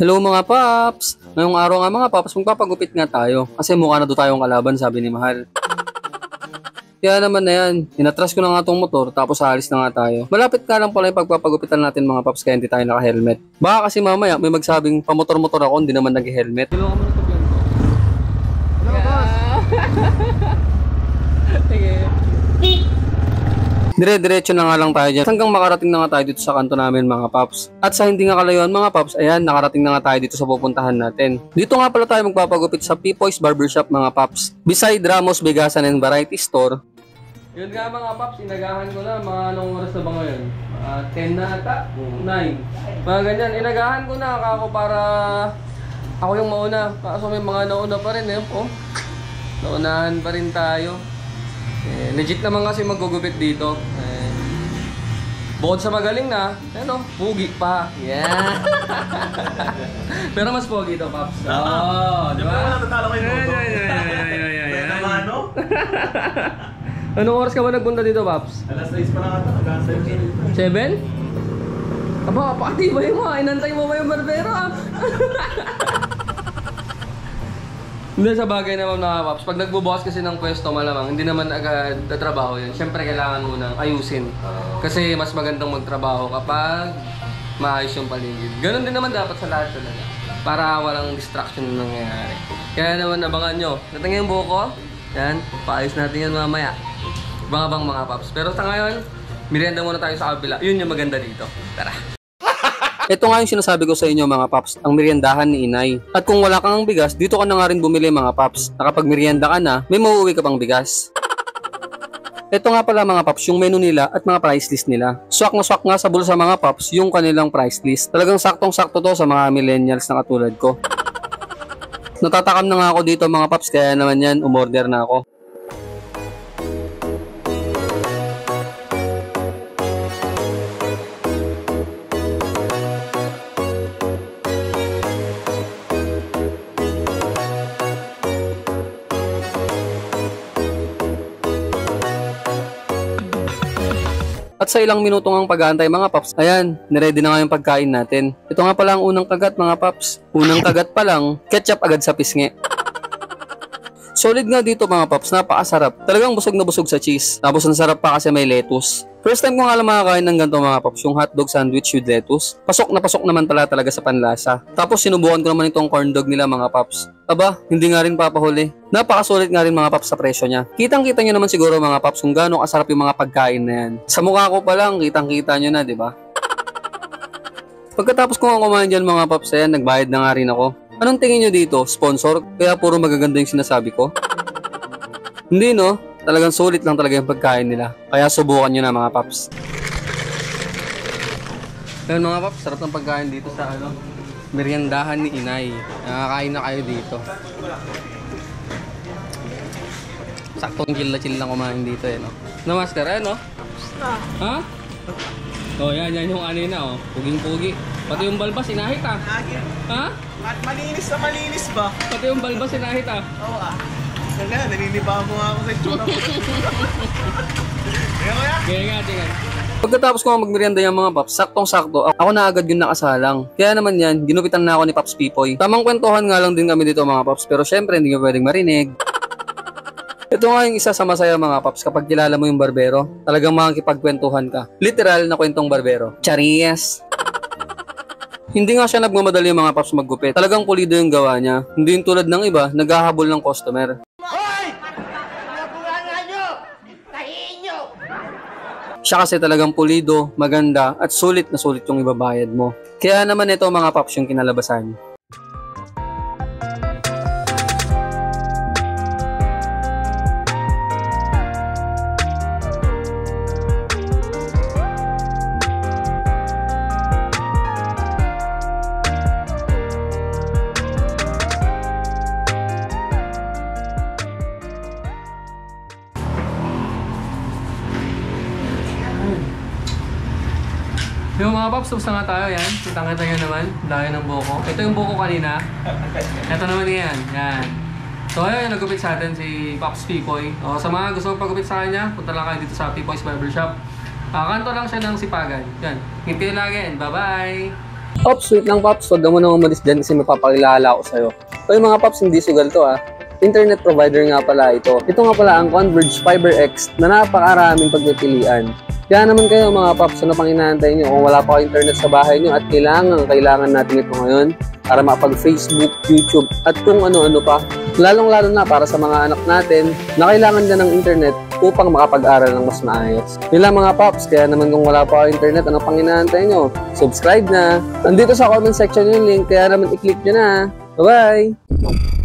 Hello mga paps! Ngayong araw nga mga paps, magpapagupit nga tayo. Kasi mukha na doon tayong kalaban, sabi ni Mahal. Kaya naman na yan, inatras ko na nga tong motor tapos alis na nga tayo. Malapit nga lang pala yung pagpapagupitan natin mga paps kaya hindi tayo naka-helmet. Baka kasi mamaya may magsabing pamotor-motor ako, hindi naman nag-helmet. Hello ka muna sa vlog ko. Hello boss! Sige. Dire-diretso na nga lang tayo dyan hanggang makarating na nga tayo dito sa kanto namin mga paps. At sa hindi nga kalayuan mga paps, ayan, nakarating na nga tayo dito sa pupuntahan natin. Dito nga pala tayo magpapagupit sa Pipoy's Barbershop mga paps. Beside Ramos Bigasan and Variety Store. Yun nga mga paps, inagahan ko na. Mga anong oras na ba ngayon? 10 na ata? 9. Mga ganyan, inagahan ko na ako para ako yung mauna. Kaso may mga nauna pa rin eh. Oh. Naunahan pa rin tayo. Legit naman kasi magugupit dito. Bukod sa magaling na, ano, pugi pa. Yeah. Pero mas pogi ito, Paps. Oo, di ba? Natatalo kayo dito. Ano? Anong oras ka ba nagpunta dito, Paps? Alas 6 pa lang ata. Hanggang 7. 7? Aba, pakatibay mo ha. Inantay mo ba yung barbero ha? Hindi, sa bagay naman mga paps, pag nagbubukas kasi ng pwesto malamang, hindi naman agad trabaho yun. Siyempre kailangan mo nang ayusin. Kasi mas magandang magtrabaho kapag maayos yung paligid. Ganon din naman dapat sa lahat talaga. Para walang distraction na nangyayari. Kaya naman abangan nyo. Natingin yung buko. Yan, paayos natin yan mamaya. Abang-abang mga paps. Pero sa ngayon, merienda muna tayo sa kabila. Yun yung maganda dito. Tara! Ito nga yung sinasabi ko sa inyo mga paps, ang meriendahan ni Inay. At kung wala kang bigas, dito ka na nga rin bumili mga paps. Na kapag merienda ka na, may mauuwi ka pang bigas. Ito nga pala mga paps, yung menu nila at mga price list nila. Swak na swak nga sa bulsa mga paps, yung kanilang price list. Talagang saktong-sakto to sa mga millennials na katulad ko. Natatakam na nga ako dito mga paps, kaya naman yan, umorder na ako. At sa ilang minutong ang pag-aantay mga paps, ayan, niready na nga yung pagkain natin. Ito nga pala ang unang kagat mga paps. Unang kagat pa lang, ketchup agad sa pisngi. Solid nga dito mga paps, napakasarap. Talagang busog na busog sa cheese. Tapos ang sarap pa kasi may lettuce. First time ko nga lang makakain ng ganito mga paps, yung hotdog sandwich with lettuce. Pasok na pasok naman pala talaga sa panlasa. Tapos sinubukan ko naman itong corn dog nila mga paps. Aba, hindi nga rin papahuli. Napakasulit nga rin mga paps sa presyo niya. Kitang-kita nyo naman siguro mga paps kung gaano kasarap yung mga pagkain na yan. Sa mukha ko pa lang, kitang-kita nyo na, di ba? Pagkatapos ko nga kumain dyan mga paps, ayan, nagbayad na nga rin ako. Anong tingin nyo dito? Sponsor? Kaya puro magaganda yung sinasabi ko? Hindi no? Talagang sulit lang talaga yung pagkain nila. Kaya subukan nyo na mga paps. Ayun mga paps, sarap ng pagkain dito sa ano, meriendahan ni Inay. Nakakain na kayo dito. Saktong chill lang kumain dito eh no. No master eh no? Ha? Oh yan yung kanina oh. Puging-pugi. Pati yung balbas inahit ah. Ha? Malinis na malinis ba? Pati yung balbas inahit ah. Oo ah. Kaya naniniba mo ako sa itsura mo. Kaya nga. Pagkatapos ko magmerienda yung mga paps, saktong-sakto, ako na agad yung nakasalang. Kaya naman yan, ginupitan na ako ni Paps Pipoy. Tamang kwentuhan nga lang din kami dito mga paps, pero syempre hindi nyo pwedeng marinig. Ito nga yung isa sa masaya mga paps kapag kilala mo yung barbero. Talagang makakipagkwentuhan ka. Literal na kwentong barbero. Charies! Hindi nga siya nagmamadali yung mga paps maggupit. Talagang pulido yung gawa niya. Hindi yung tulad ng iba, naghahabol ng customer. Siya kasi talagang pulido, maganda, at sulit na sulit yung ibabayad mo. Kaya naman ito mga paps yung kinalabasan. Yung mga paps, tapos na nga tayo yan. Kitang-kita nyo naman, dahil ng buko. Ito yung buko kanina. Ito naman yan. Yan. So ayun, nagupit sa atin si Paps Pipoy. O, sa mga gusto magpagupit sa kanya, punta lang kayo dito sa Pipoy's Barbershop. Kanto lang siya ng Sipagan. Yan. Ngiti lagi. Bye-bye! Pops, wait lang Pops, huwag ka muna umalis dyan kasi mapapakilala ko sa'yo. So yung mga Pops, hindi sugal to internet provider nga pala ito. Ito nga pala ang Converge Fiber X na napakaraming pagpipilian. Kaya naman kayo mga Pops, ano pang inaantay nyo? Kung wala pa kayo internet sa bahay nyo at kailangan natin ito ngayon para makapag-Facebook, YouTube at kung ano-ano pa. Lalong-lalo na para sa mga anak natin na kailangan na ng internet upang makapag-aral ng mas maayos. Yun lang mga Pops, kaya naman kung wala pa kayo internet, ano pang inaantay nyo? Subscribe na! Nandito sa comment section yung link, kaya naman i-click nyo na. Bye-bye!